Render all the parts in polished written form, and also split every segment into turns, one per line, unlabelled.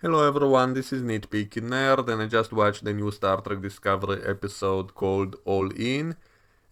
Hello everyone, this is Nitpicking Nerd, and I just watched the new Star Trek Discovery episode called All In.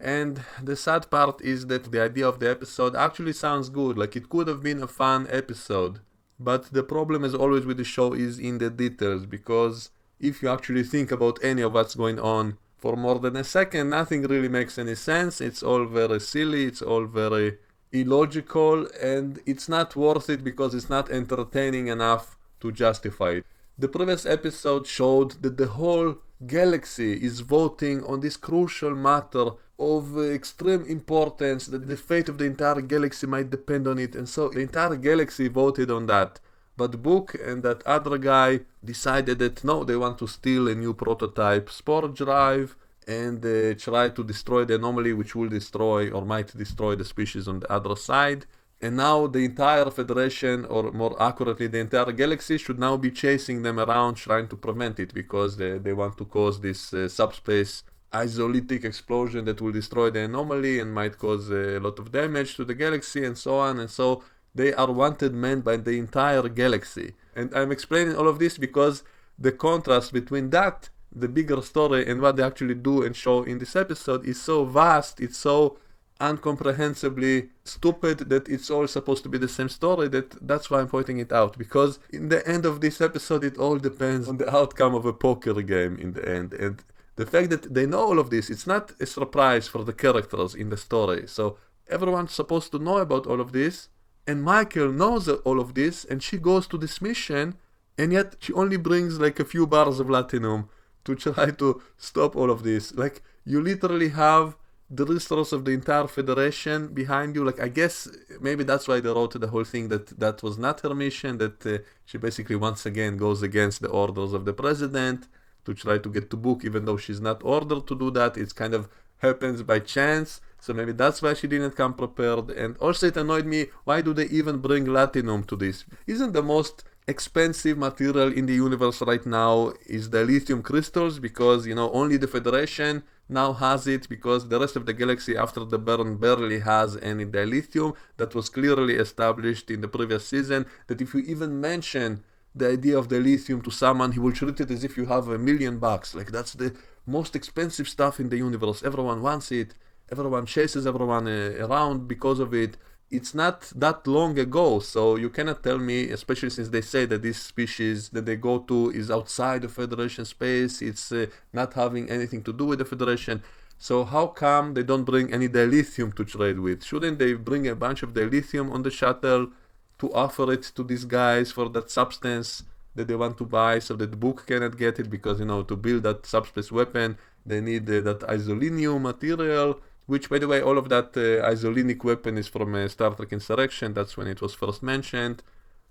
And the sad part is that the idea of the episode actually sounds good, like it could have been a fun episode. But the problem, as always with the show, is in the details, because if you actually think about any of what's going on for more than a second, nothing really makes any sense. It's all very silly, it's all very illogical, and it's not worth it because it's not entertaining enough to justify it. The previous episode showed that the whole galaxy is voting on this crucial matter of extreme importance, that the fate of the entire galaxy might depend on it, and so the entire galaxy voted on that. But Book and that other guy decided that no, they want to steal a new prototype spore drive and try to destroy the anomaly, which will destroy or might destroy the species on the other side. And now the entire Federation, or more accurately, the entire galaxy, should now be chasing them around, trying to prevent it, because they want to cause this subspace isolytic explosion that will destroy the anomaly and might cause a lot of damage to the galaxy and so on. And so they are wanted men by the entire galaxy. And I'm explaining all of this because the contrast between that, the bigger story, and what they actually do and show in this episode is so vast, it's so incomprehensibly stupid that it's all supposed to be the same story. That's why I'm pointing it out, because in the end of this episode it all depends on the outcome of a poker game in the end. And the fact that they know all of this, it's not a surprise for the characters in the story. So everyone's supposed to know about all of this, and Michael knows all of this, and she goes to this mission, and yet she only brings like a few bars of latinum to try to stop all of this. Like, you literally have the resource of the entire Federation behind you. Like, I guess maybe that's why they wrote the whole thing, that was not her mission, that she basically once again goes against the orders of the president to try to get to Book, even though she's not ordered to do that. It's kind of happens by chance. So maybe that's why she didn't come prepared. And also it annoyed me, why do they even bring latinum to this? Isn't the most expensive material in the universe right now is the lithium crystals, because only the Federation now has it, because the rest of the galaxy after the burn barely has any dilithium. That was clearly established in the previous season, that if you even mention the idea of the lithium to someone, he will treat it as if you have $1,000,000. Like, that's the most expensive stuff in the universe. Everyone wants it, everyone chases everyone around because of it. It's not that long ago, so you cannot tell me, especially since they say that this species that they go to is outside the Federation space, it's not having anything to do with the Federation. So how come they don't bring any dilithium to trade with? Shouldn't they bring a bunch of dilithium on the shuttle to offer it to these guys for that substance that they want to buy, so that Book cannot get it? Because to build that subspace weapon they need that isolinium material, which, by the way, all of that isolinic weapon is from Star Trek Insurrection. That's when it was first mentioned,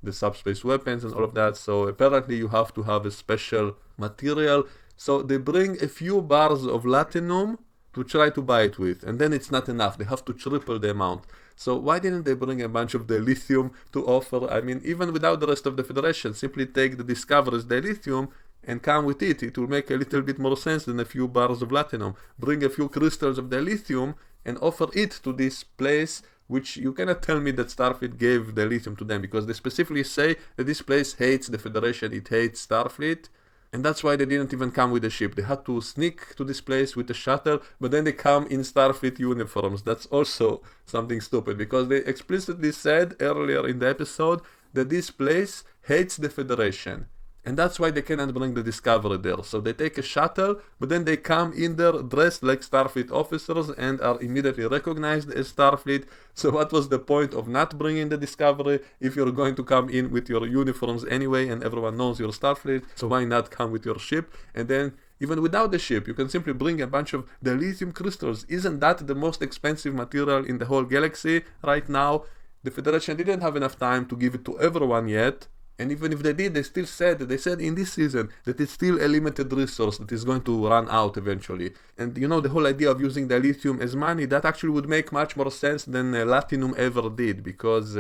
the subspace weapons and all of that. So apparently you have to have a special material. So they bring a few bars of latinum to try to buy it with, and then it's not enough. They have to triple the amount. So why didn't they bring a bunch of dilithium to offer? I mean, even without the rest of the Federation, simply take the Discovery's dilithium and come with it. It will make a little bit more sense than a few bars of latinum. Bring a few crystals of dilithium and offer it to this place, which you cannot tell me that Starfleet gave dilithium to them, because they specifically say that this place hates the Federation, it hates Starfleet, and that's why they didn't even come with a ship. They had to sneak to this place with a shuttle, but then they come in Starfleet uniforms. That's also something stupid, because they explicitly said earlier in the episode that this place hates the Federation. And that's why they cannot bring the Discovery there. So they take a shuttle, but then they come in there dressed like Starfleet officers and are immediately recognized as Starfleet. So what was the point of not bringing the Discovery if you're going to come in with your uniforms anyway and everyone knows you're Starfleet? So why not come with your ship? And then even without the ship, you can simply bring a bunch of dilithium crystals. Isn't that the most expensive material in the whole galaxy right now? The Federation didn't have enough time to give it to everyone yet. And even if they did, they said in this season that it's still a limited resource that is going to run out eventually. And the whole idea of using dilithium as money, that actually would make much more sense than latinum ever did, because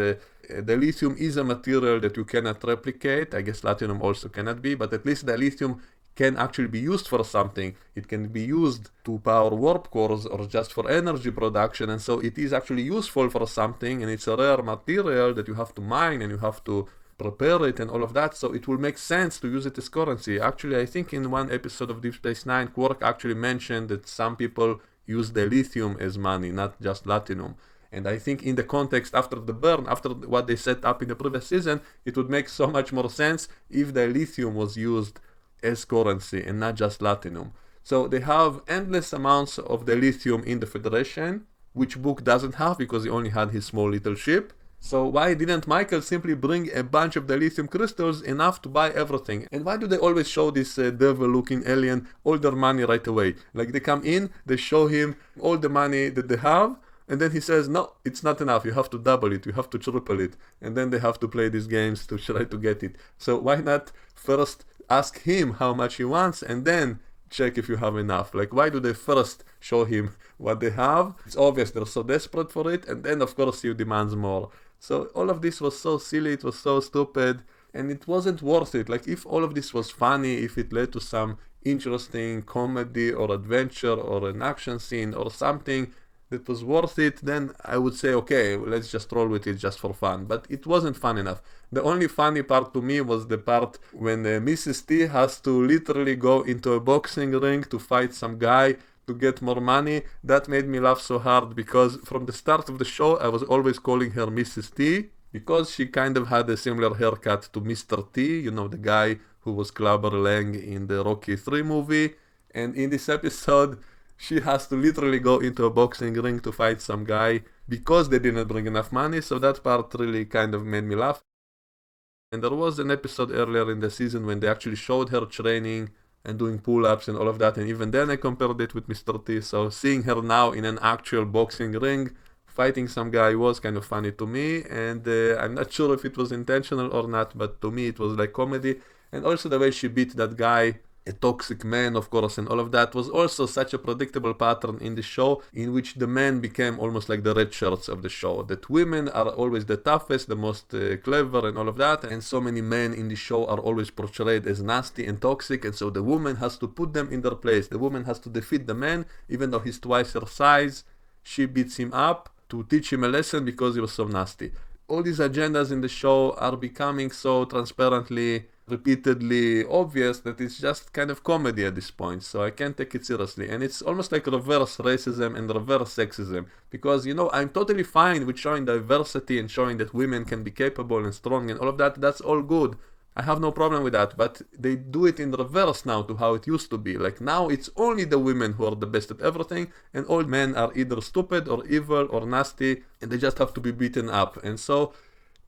dilithium is a material that you cannot replicate. I guess latinum also cannot be, but at least dilithium can actually be used for something. It can be used to power warp cores or just for energy production, and so it is actually useful for something, and it's a rare material that you have to mine and you have to prepare it and all of that, so it will make sense to use it as currency. Actually, I think in one episode of Deep Space Nine, Quark actually mentioned that some people use the lithium as money, not just platinum. And I think in the context after the burn, after what they set up in the previous season, it would make so much more sense if the lithium was used as currency and not just platinum. So they have endless amounts of the lithium in the Federation, which Book doesn't have because he only had his small little ship. So why didn't Michael simply bring a bunch of the lithium crystals, enough to buy everything? And why do they always show this devil-looking alien all their money right away? Like they come in, they show him all the money that they have, and then he says, no, it's not enough, you have to double it, you have to triple it. And then they have to play these games to try to get it. So why not first ask him how much he wants and then check if you have enough? Like, why do they first show him what they have? It's obvious they're so desperate for it, and then of course he demands more. So all of this was so silly, it was so stupid, and it wasn't worth it. Like, if all of this was funny, if it led to some interesting comedy or adventure or an action scene or something that was worth it, then I would say, okay, let's just roll with it just for fun. But it wasn't fun enough. The only funny part to me was the part when Mrs. T has to literally go into a boxing ring to fight some guy to get more money. That made me laugh so hard because from the start of the show I was always calling her Mrs. T because she kind of had a similar haircut to Mr. T, you know, the guy who was Clubber Lang in the Rocky 3 movie. And in this episode she has to literally go into a boxing ring to fight some guy because they didn't bring enough money, so that part really kind of made me laugh. And there was an episode earlier in the season when they actually showed her training and doing pull-ups and all of that, and even then I compared it with Mr. T, so seeing her now in an actual boxing ring fighting some guy was kind of funny to me, and I'm not sure if it was intentional or not, but to me it was like comedy. And also the way she beat that guy, a toxic man, of course, and all of that was also such a predictable pattern in the show, in which the men became almost like the red shirts of the show. That women are always the toughest, the most clever, and all of that, and so many men in the show are always portrayed as nasty and toxic, and so the woman has to put them in their place. The woman has to defeat the man, even though he's twice her size. She beats him up to teach him a lesson because he was so nasty. All these agendas in the show are becoming so transparently, repeatedly obvious that it's just kind of comedy at this point, so I can't take it seriously. And it's almost like reverse racism and reverse sexism, because, you know, I'm totally fine with showing diversity and showing that women can be capable and strong and all of that. That's all good. I have no problem with that, but they do it in reverse now to how it used to be. Like, now it's only the women who are the best at everything, and all men are either stupid or evil or nasty, and they just have to be beaten up. And so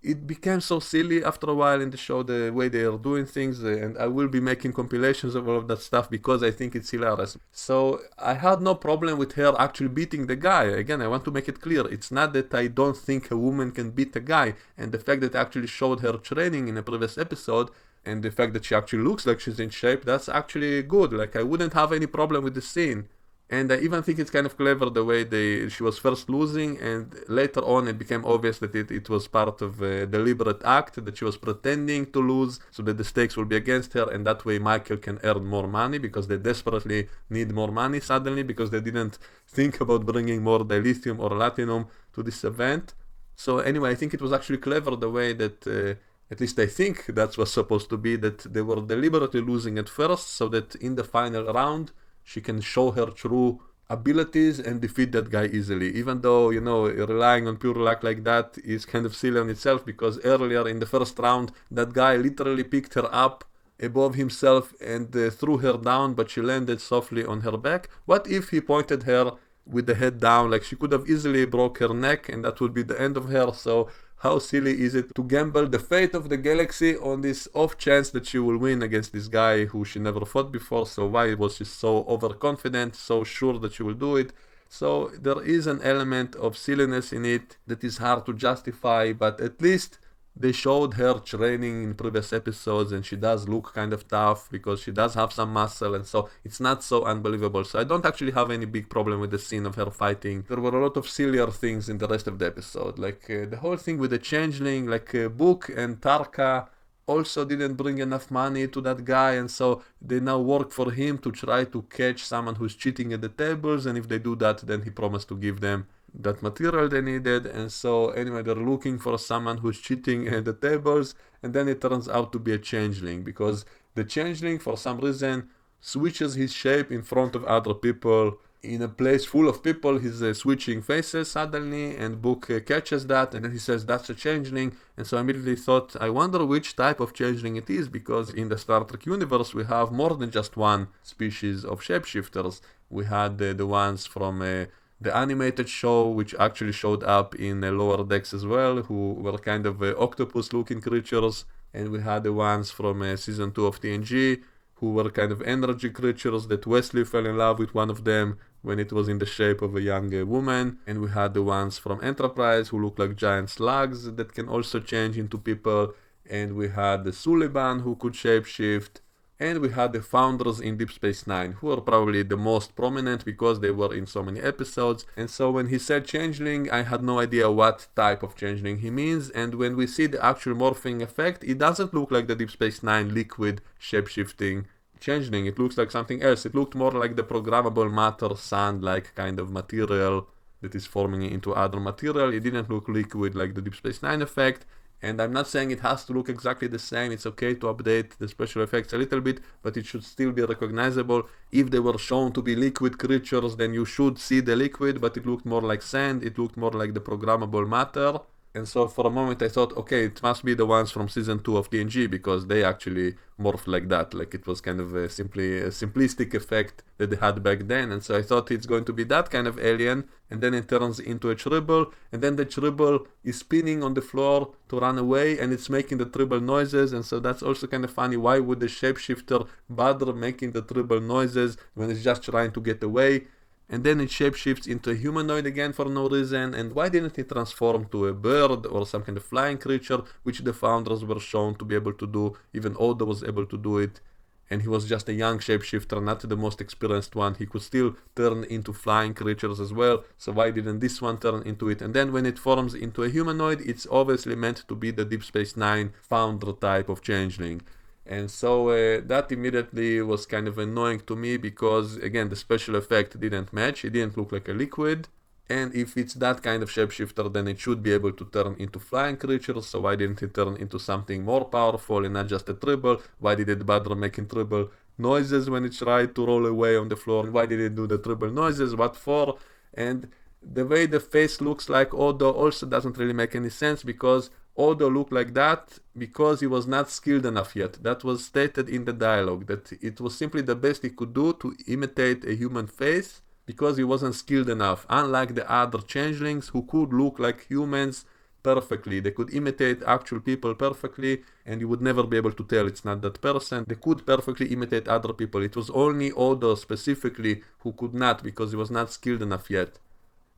it became so silly after a while in the show, the way they are doing things, and I will be making compilations of all of that stuff because I think it's hilarious. So I had no problem with her actually beating the guy. Again, I want to make it clear, it's not that I don't think a woman can beat a guy, and the fact that I actually showed her training in a previous episode, and the fact that she actually looks like she's in shape, that's actually good. Like, I wouldn't have any problem with the scene. And I even think it's kind of clever the way she was first losing, and later on it became obvious that it was part of a deliberate act, that she was pretending to lose so that the stakes will be against her, and that way Michael can earn more money because they desperately need more money suddenly because they didn't think about bringing more dilithium or platinum to this event. So anyway, I think it was actually clever the way that, at least I think that's what's supposed to be, that they were deliberately losing at first so that in the final round she can show her true abilities and defeat that guy easily. Even though, you know, relying on pure luck like that is kind of silly on itself, because earlier in the first round, that guy literally picked her up above himself and threw her down, but she landed softly on her back. What if he pointed her with the head down? Like, she could have easily broke her neck and that would be the end of her. So how silly is it to gamble the fate of the galaxy on this off chance that she will win against this guy who she never fought before? So why was she so overconfident, so sure that she will do it? So there is an element of silliness in it that is hard to justify, but at least they showed her training in previous episodes, and she does look kind of tough because she does have some muscle, and so it's not so unbelievable. So I don't actually have any big problem with the scene of her fighting. There were a lot of sillier things in the rest of the episode, like the whole thing with the changeling, like Book and Tarka also didn't bring enough money to that guy, and so they now work for him to try to catch someone who's cheating at the tables, and if they do that, then he promised to give them that material they needed. And so anyway, they're looking for someone who's cheating at the tables, and then it turns out to be a changeling, because the changeling for some reason switches his shape in front of other people. In a place full of people, he's switching faces suddenly, and Book catches that, and then he says that's a changeling. And so I immediately thought, I wonder which type of changeling it is, because in the Star Trek universe we have more than just one species of shapeshifters. We had the ones from the animated show, which actually showed up in Lower Decks as well, who were kind of octopus-looking creatures, and we had the ones from season 2 of TNG, who were kind of energy creatures that Wesley fell in love with one of them when it was in the shape of a young woman. And we had the ones from Enterprise who look like giant slugs that can also change into people. And we had the Suliban who could shapeshift. And we had the founders in Deep Space Nine, who are probably the most prominent because they were in so many episodes. And so when he said changeling, I had no idea what type of changeling he means. And when we see the actual morphing effect, it doesn't look like the Deep Space Nine liquid shapeshifting changeling. It looks like something else. It looked more like the programmable matter sand-like kind of material that is forming into other material. It didn't look liquid like the Deep Space Nine effect. And I'm not saying it has to look exactly the same. It's okay to update the special effects a little bit, but it should still be recognizable. If they were shown to be liquid creatures, then you should see the liquid, but it looked more like sand. It looked more like the programmable matter. And so for a moment I thought, okay, it must be the ones from season 2 of TNG, because they actually morphed like that. Like it was kind of a simplistic effect that they had back then. And so I thought it's going to be that kind of alien. And then it turns into a tribble. And then the tribble is spinning on the floor to run away, and it's making the tribble noises. And so that's also kind of funny. Why would the shapeshifter bother making the tribble noises when it's just trying to get away? And then it shapeshifts into a humanoid again for no reason. And why didn't it transform to a bird or some kind of flying creature, which the founders were shown to be able to do? Even Odo was able to do it, and he was just a young shapeshifter, not the most experienced one. He could still turn into flying creatures as well, so why didn't this one turn into it? And then when it forms into a humanoid, it's obviously meant to be the Deep Space Nine founder type of changeling. And so that immediately was kind of annoying to me, because again, the special effect didn't match. It didn't look like a liquid. And if it's that kind of shapeshifter, then it should be able to turn into flying creatures. So why didn't it turn into something more powerful and not just a tribble? Why did it bother making tribble noises when it tried to roll away on the floor? Why did it do the tribble noises? What for? And the way the face looks like Odo also doesn't really make any sense, because Odo looked like that because he was not skilled enough yet. That was stated in the dialogue, that it was simply the best he could do to imitate a human face, because he wasn't skilled enough, unlike the other changelings who could look like humans perfectly. They could imitate actual people perfectly, and you would never be able to tell it's not that person. They could perfectly imitate other people. It was only Odo specifically who could not, because he was not skilled enough yet.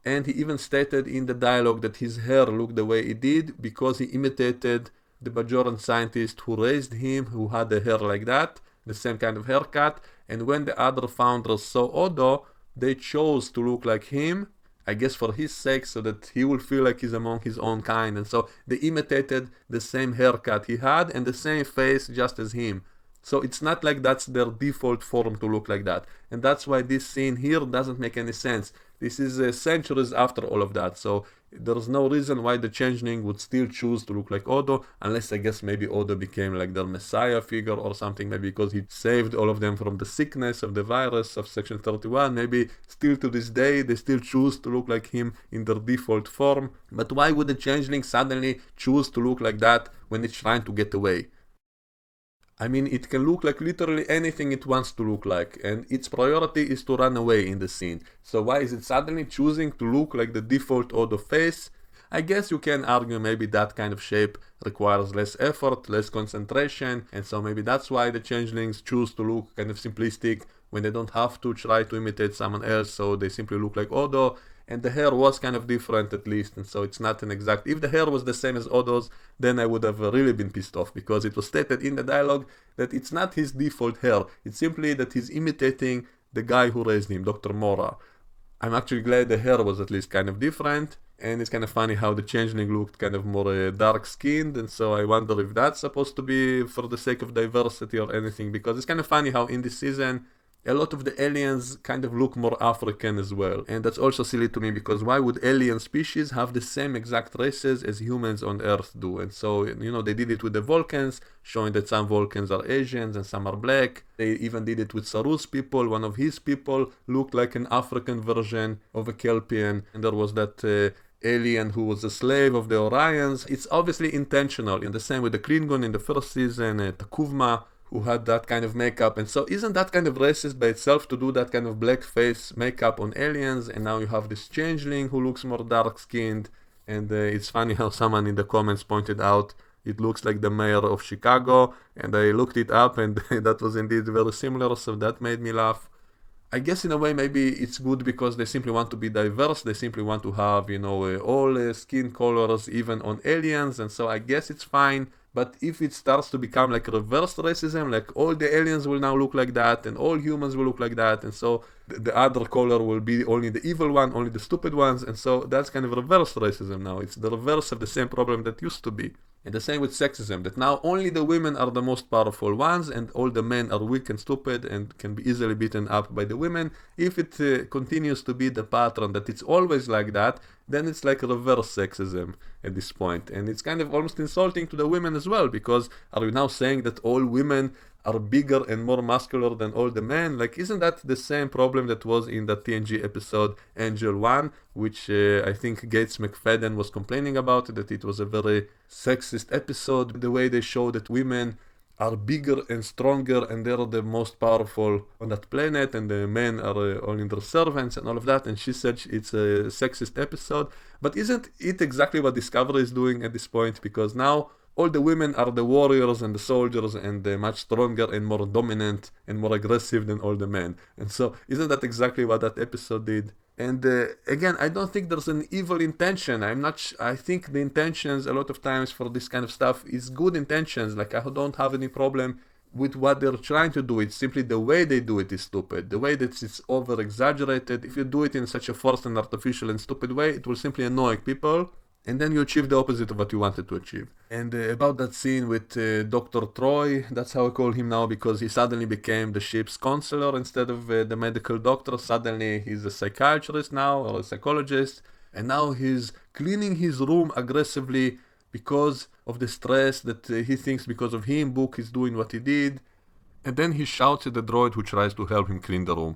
And he even stated in the dialogue that his hair looked the way it did because he imitated the Bajoran scientist who raised him, who had a hair like that, the same kind of haircut. And when the other founders saw Odo, they chose to look like him, I guess for his sake, so that he will feel like he's among his own kind. And so they imitated the same haircut he had and the same face just as him. So it's not like that's their default form to look like that. And that's why this scene here doesn't make any sense. This is centuries after all of that. So there's no reason why the changeling would still choose to look like Odo, unless I guess maybe Odo became like their messiah figure or something, maybe because he saved all of them from the sickness of the virus of Section 31. Maybe still to this day they still choose to look like him in their default form. But why would the changeling suddenly choose to look like that when it's trying to get away? I mean, it can look like literally anything it wants to look like, and its priority is to run away in the scene. So why is it suddenly choosing to look like the default Odo face? I guess you can argue maybe that kind of shape requires less effort, less concentration, and so maybe that's why the changelings choose to look kind of simplistic when they don't have to try to imitate someone else, so they simply look like Odo. And the hair was kind of different at least, and so it's not an exact... If the hair was the same as Odo's, then I would have really been pissed off, because it was stated in the dialogue that it's not his default hair, it's simply that he's imitating the guy who raised him, Dr. Mora. I'm actually glad the hair was at least kind of different, and it's kind of funny how the changeling looked kind of more dark-skinned, and so I wonder if that's supposed to be for the sake of diversity or anything, because it's kind of funny how in this season a lot of the aliens kind of look more African as well. And that's also silly to me, because why would alien species have the same exact races as humans on Earth do? And so, they did it with the Vulcans, showing that some Vulcans are Asians and some are black. They even did it with Saru's people. One of his people looked like an African version of a Kelpian. And there was that alien who was a slave of the Orions. It's obviously intentional. And the same with the Klingon in the first season, Takuvma, who had that kind of makeup. And so isn't that kind of racist by itself to do that kind of blackface makeup on aliens? And now you have this changeling who looks more dark-skinned. And it's funny how someone in the comments pointed out it looks like the mayor of Chicago. And I looked it up, and that was indeed very similar, so that made me laugh. I guess in a way maybe it's good because they simply want to be diverse. They simply want to have, all skin colors, even on aliens. And so I guess it's fine. But if it starts to become like reverse racism, like all the aliens will now look like that and all humans will look like that, and so the other color will be only the evil one, only the stupid ones, and so that's kind of reverse racism now. It's the reverse of the same problem that used to be. And the same with sexism, that now only the women are the most powerful ones and all the men are weak and stupid and can be easily beaten up by the women. If it continues to be the pattern that it's always like that, then it's like reverse sexism at this point. And it's kind of almost insulting to the women as well, because are you now saying that all women are bigger and more muscular than all the men? Like, isn't that the same problem that was in the TNG episode Angel 1, which I think Gates McFadden was complaining about, that it was a very sexist episode, the way they show that women are bigger and stronger and they're the most powerful on that planet and the men are only their servants and all of that. And she said it's a sexist episode. But isn't it exactly what Discovery is doing at this point? Because now all the women are the warriors and the soldiers and they're much stronger and more dominant and more aggressive than all the men. And so isn't that exactly what that episode did? And again, I don't think there's an evil intention. I think the intentions a lot of times for this kind of stuff is good intentions. Like, I don't have any problem with what they're trying to do. It's simply the way they do it is stupid. The way that it's over exaggerated. If you do it in such a forced and artificial and stupid way, it will simply annoy people. And then you achieve the opposite of what you wanted to achieve. And about that scene with Dr. Troy, that's how I call him now, because he suddenly became the ship's counselor instead of the medical doctor. Suddenly he's a psychiatrist now, or a psychologist. And now he's cleaning his room aggressively because of the stress that he thinks because of him, Book is doing what he did. And then he shouts at the droid who tries to help him clean the room.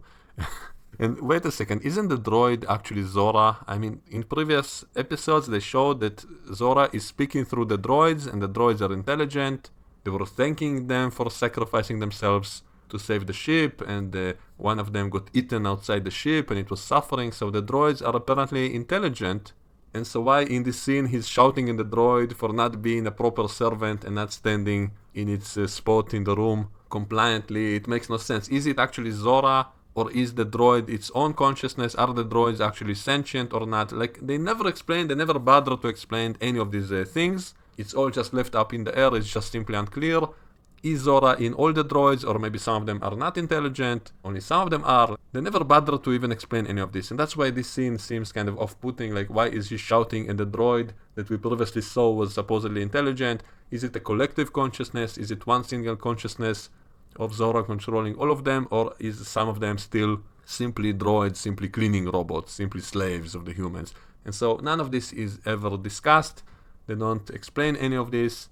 And wait a second, isn't the droid actually Zora? I mean, in previous episodes they showed that Zora is speaking through the droids and the droids are intelligent. They were thanking them for sacrificing themselves to save the ship, and one of them got eaten outside the ship and it was suffering, so the droids are apparently intelligent. And so why in this scene he's shouting at the droid for not being a proper servant and not standing in its spot in the room compliantly? It makes no sense. Is it actually Zora? Or is the droid its own consciousness? Are the droids actually sentient or not? Like, they never explain, they never bother to explain any of these things. It's all just left up in the air, it's just simply unclear. Is Zora in all the droids, or maybe some of them are not intelligent, only some of them are? They never bother to even explain any of this, and that's why this scene seems kind of off-putting. Like, why is he shouting at the droid that we previously saw was supposedly intelligent? Is it a collective consciousness? Is it one single consciousness of Zora controlling all of them, or is some of them still simply droids, simply cleaning robots, simply slaves of the humans? And so none of this is ever discussed. They don't explain any of this.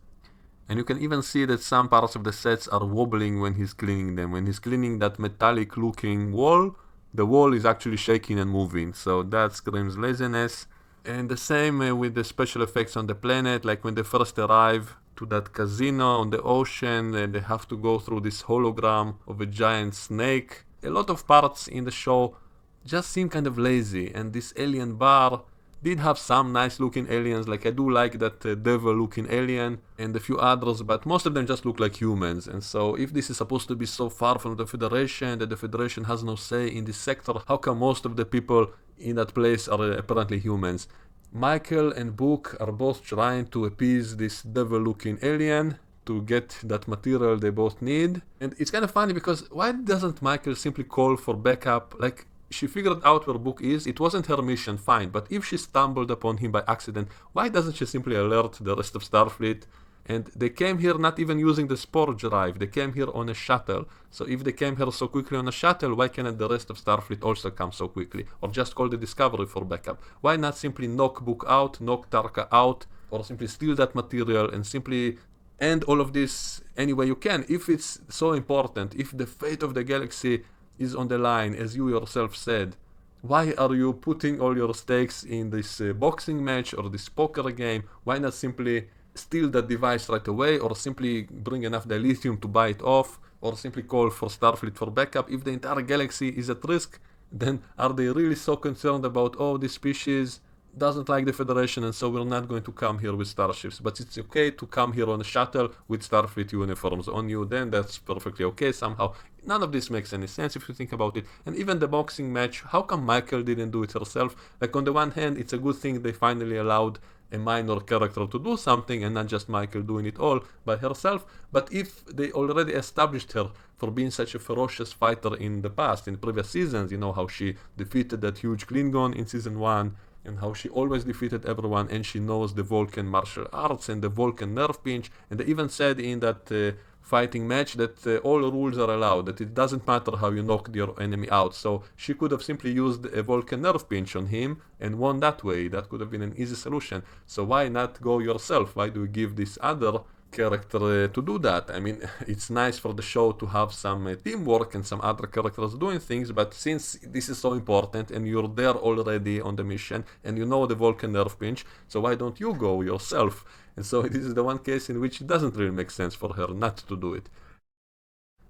And you can even see that some parts of the sets are wobbling when he's cleaning them. When he's cleaning that metallic looking wall, the wall is actually shaking and moving. So that screams laziness. And the same with the special effects on the planet, like when they first arrive to that casino on the ocean and they have to go through this hologram of a giant snake. A lot of parts in the show just seem kind of lazy, and this alien bar did have some nice looking aliens. Like, I do like that devil looking alien and a few others, but most of them just look like humans. And so if this is supposed to be so far from the Federation that the Federation has no say in this sector, how come most of the people in that place are apparently humans? Michael and Book are both trying to appease this devil-looking alien to get that material they both need. And it's kind of funny because why doesn't Michael simply call for backup? Like, she figured out where Book is. It wasn't her mission, fine. But if she stumbled upon him by accident, why doesn't she simply alert the rest of Starfleet? And they came here not even using the spore drive. They came here on a shuttle. So if they came here so quickly on a shuttle, why can't the rest of Starfleet also come so quickly? Or just call the Discovery for backup? Why not simply knock Book out, knock Tarka out, or simply steal that material and simply end all of this any way you can? If it's so important, if the fate of the galaxy is on the line, as you yourself said, why are you putting all your stakes in this boxing match or this poker game? Why not simply steal that device right away, or simply bring enough dilithium to buy it off, or simply call for Starfleet for backup? If the entire galaxy is at risk, then are they really so concerned about, oh, this species doesn't like the Federation and so we're not going to come here with starships, but it's okay to come here on a shuttle with Starfleet uniforms on you? Then that's perfectly okay somehow. None of this makes any sense if you think about it. And even the boxing match, how come Michael didn't do it herself? Like, on the one hand, it's a good thing they finally allowed a minor character to do something and not just Michael doing it all by herself. But if they already established her for being such a ferocious fighter in the past, in previous seasons, you know how she defeated that huge Klingon in season 1, and how she always defeated everyone, and she knows the Vulcan martial arts and the Vulcan nerve pinch, and they even said in that fighting match that all rules are allowed, that it doesn't matter how you knocked your enemy out. So she could have simply used a Vulcan nerve pinch on him and won that way. That could have been an easy solution. So why not go yourself? Why do you give this other character to do that? I mean, it's nice for the show to have some teamwork and some other characters doing things, but since this is so important and you're there already on the mission and you know the Vulcan nerve pinch, so why don't you go yourself? And so this is the one case in which it doesn't really make sense for her not to do it.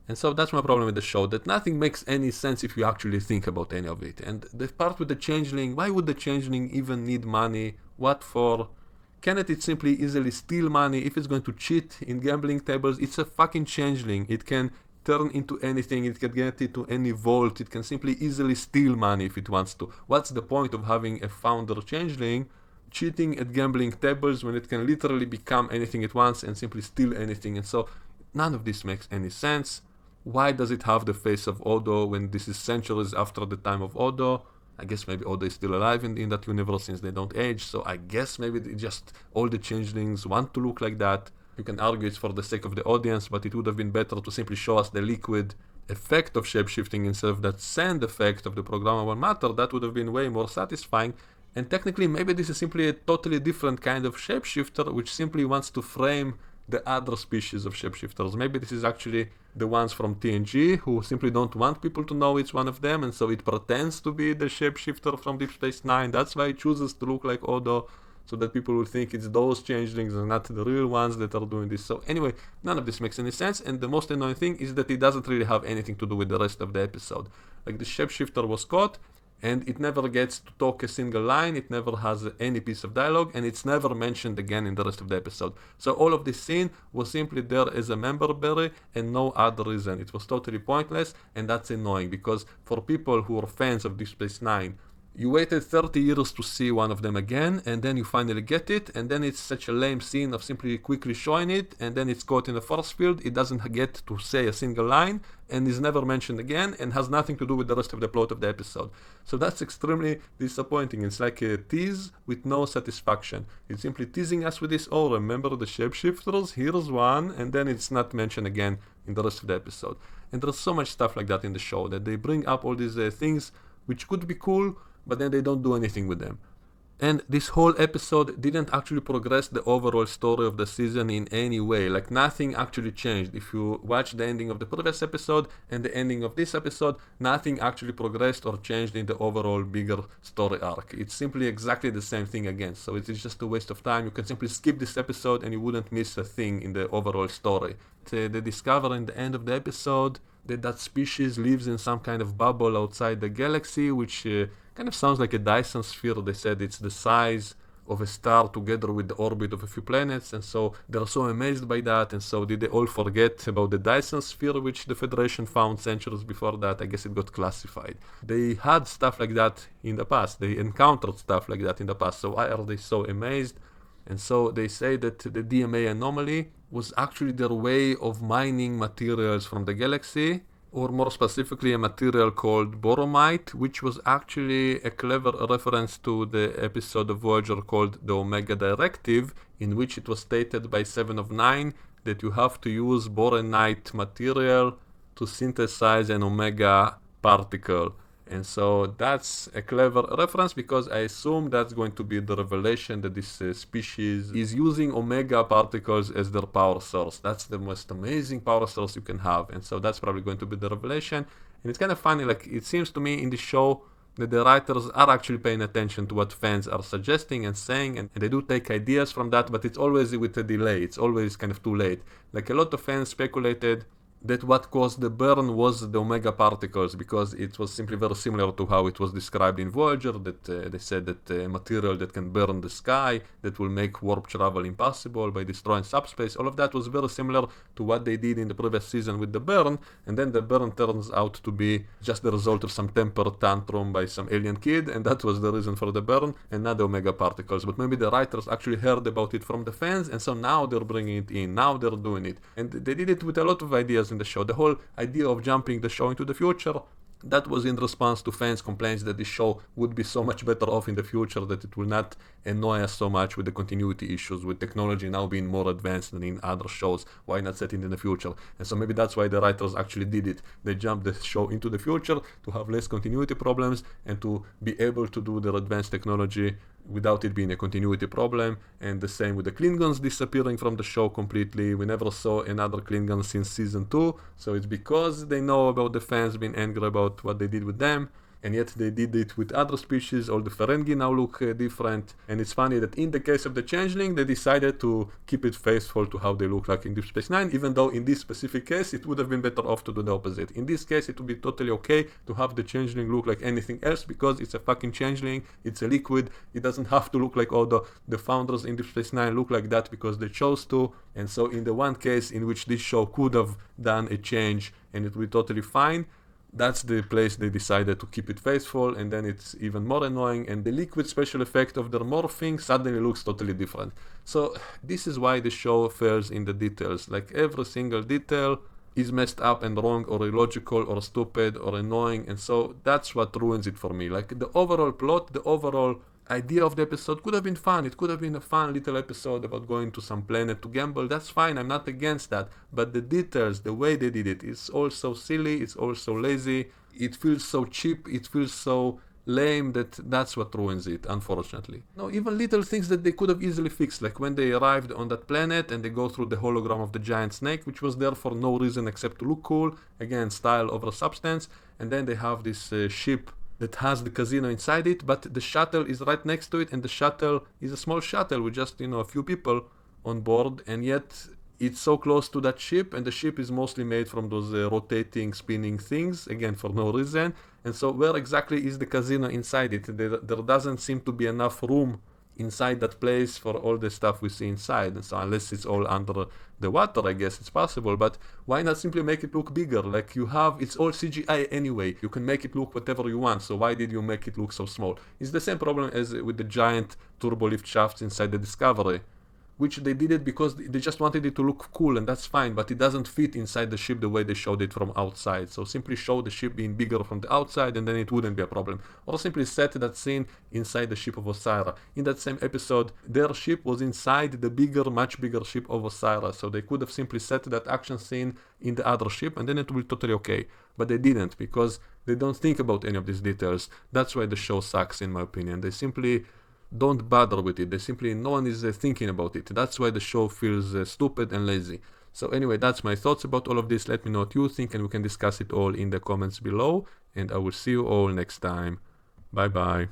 And so that's my problem with the show, that nothing makes any sense if you actually think about any of it. And the part with the changeling, why would the changeling even need money? What for? Cannot it simply easily steal money? If it's going to cheat in gambling tables, it's a fucking changeling. It can turn into anything, it can get into any vault, it can simply easily steal money if it wants to. What's the point of having a founder changeling cheating at gambling tables when it can literally become anything it wants and simply steal anything? And so none of this makes any sense. Why does it have the face of Odo when this is centuries after the time of Odo? I guess maybe Odo is still alive in that universe since they don't age, so I guess maybe just all the changelings want to look like that. You can argue it's for the sake of the audience, but it would have been better to simply show us the liquid effect of shapeshifting instead of that sand effect of the programmable matter. That would have been way more satisfying. And technically, maybe this is simply a totally different kind of shapeshifter, which simply wants to frame the other species of shapeshifters. Maybe this is actually the ones from TNG who simply don't want people to know it's one of them, and so it pretends to be the shapeshifter from Deep Space Nine. That's why it chooses to look like Odo, so that people will think it's those changelings and not the real ones that are doing this. So anyway, none of this makes any sense, and the most annoying thing is that it doesn't really have anything to do with the rest of the episode. Like, the shapeshifter was caught, and it never gets to talk a single line, it never has any piece of dialogue, and it's never mentioned again in the rest of the episode. So all of this scene was simply there as a member berry and no other reason. It was totally pointless, and that's annoying, because for people who are fans of Deep Space Nine, you waited 30 years to see one of them again, and then you finally get it, and then it's such a lame scene of simply quickly showing it, and then it's caught in a force field, it doesn't get to say a single line, and is never mentioned again, and has nothing to do with the rest of the plot of the episode. So that's extremely disappointing. It's like a tease with no satisfaction. It's simply teasing us with this, oh, remember the shapeshifters? Here's one, and then it's not mentioned again in the rest of the episode. And there's so much stuff like that in the show, that they bring up all these things which could be cool, but then they don't do anything with them. And this whole episode didn't actually progress the overall story of the season in any way. Like, nothing actually changed. If you watch the ending of the previous episode and the ending of this episode, nothing actually progressed or changed in the overall bigger story arc. It's simply exactly the same thing again. So it is just a waste of time. You can simply skip this episode and you wouldn't miss a thing in the overall story. They discover in the end of the episode that species lives in some kind of bubble outside the galaxy, which kind of sounds like a Dyson sphere. They said it's the size of a star together with the orbit of a few planets, and so they're so amazed by that. And so did they all forget about the Dyson sphere, which the Federation found centuries before that? I guess it got classified. They had stuff like that in the past. They encountered stuff like that in the past. So why are they so amazed? And so they say that the DMA anomaly was actually their way of mining materials from the galaxy, or more specifically a material called boromite, which was actually a clever reference to the episode of Voyager called the Omega Directive, in which it was stated by 7 of 9 that you have to use boronite material to synthesize an omega particle. And so that's a clever reference, because I assume that's going to be the revelation that this species is using omega particles as their power source. That's the most amazing power source you can have. And so that's probably going to be the revelation. And it's kind of funny, like it seems to me in the show that the writers are actually paying attention to what fans are suggesting and saying, and they do take ideas from that, but it's always with a delay. It's always kind of too late. Like a lot of fans speculated that what caused the burn was the omega particles, because it was simply very similar to how it was described in Voyager, that they said that material that can burn the sky, that will make warp travel impossible by destroying subspace. All of that was very similar to what they did in the previous season with the burn, and then the burn turns out to be just the result of some temper tantrum by some alien kid, and that was the reason for the burn, and not the omega particles. But maybe the writers actually heard about it from the fans, and so now they're bringing it in, now they're doing it. And they did it with a lot of ideas in the show. The whole idea of jumping the show into the future, that was in response to fans' complaints that the show would be so much better off in the future, that it will not annoy us so much with the continuity issues, with technology now being more advanced than in other shows. Why not set it in the future? And so maybe that's why the writers actually did it. They jumped the show into the future to have less continuity problems and to be able to do their advanced technology without it being a continuity problem. And the same with the Klingons disappearing from the show completely. We never saw another Klingon since season 2, so it's because they know about the fans being angry about what they did with them, and yet they did it with other species. All the Ferengi now look different, and it's funny that in the case of the Changeling, they decided to keep it faithful to how they look like in Deep Space Nine, even though in this specific case it would have been better off to do the opposite. In this case it would be totally okay to have the Changeling look like anything else, because it's a fucking Changeling, it's a liquid, it doesn't have to look like all the founders in Deep Space Nine look like that because they chose to. And so in the one case in which this show could have done a change and it would be totally fine, that's the place they decided to keep it faithful, and then it's even more annoying, and the liquid special effect of their morphing suddenly looks totally different. So this is why the show fails in the details. Like every single detail is messed up and wrong or illogical or stupid or annoying, and so that's what ruins it for me. Like the overall plot, the overall idea of the episode could have been fun. It could have been a fun little episode about going to some planet to gamble. That's fine, I'm not against that. But the details, the way they did it, it's all so silly, it's all so lazy, it feels so cheap, it feels so lame, that's what ruins it, unfortunately. No, even little things that they could have easily fixed, like when they arrived on that planet and they go through the hologram of the giant snake, which was there for no reason except to look cool, again, style over substance, and then they have this ship that has the casino inside it, but the shuttle is right next to it, and the shuttle is a small shuttle with just, a few people on board, and yet it's so close to that ship, and the ship is mostly made from those rotating, spinning things, again, for no reason. And so where exactly is the casino inside it? There doesn't seem to be enough room inside that place for all the stuff we see inside, and so unless it's all under the water, I guess it's possible. But why not simply make it look bigger? Like you have, it's all CGI anyway, you can make it look whatever you want, so why did you make it look so small? It's the same problem as with the giant turbo lift shafts inside the Discovery, which they did it because they just wanted it to look cool, and that's fine, but it doesn't fit inside the ship the way they showed it from outside. So simply show the ship being bigger from the outside, and then it wouldn't be a problem. Or simply set that scene inside the ship of Osira. In that same episode, their ship was inside the bigger, much bigger ship of Osira, so they could have simply set that action scene in the other ship, and then it will be totally okay. But they didn't, because they don't think about any of these details. That's why the show sucks, in my opinion. They simply don't bother with it. No one is thinking about it. That's why the show feels stupid and lazy. So anyway, that's my thoughts about all of this. Let me know what you think, and we can discuss it all in the comments below, and I will see you all next time. Bye bye.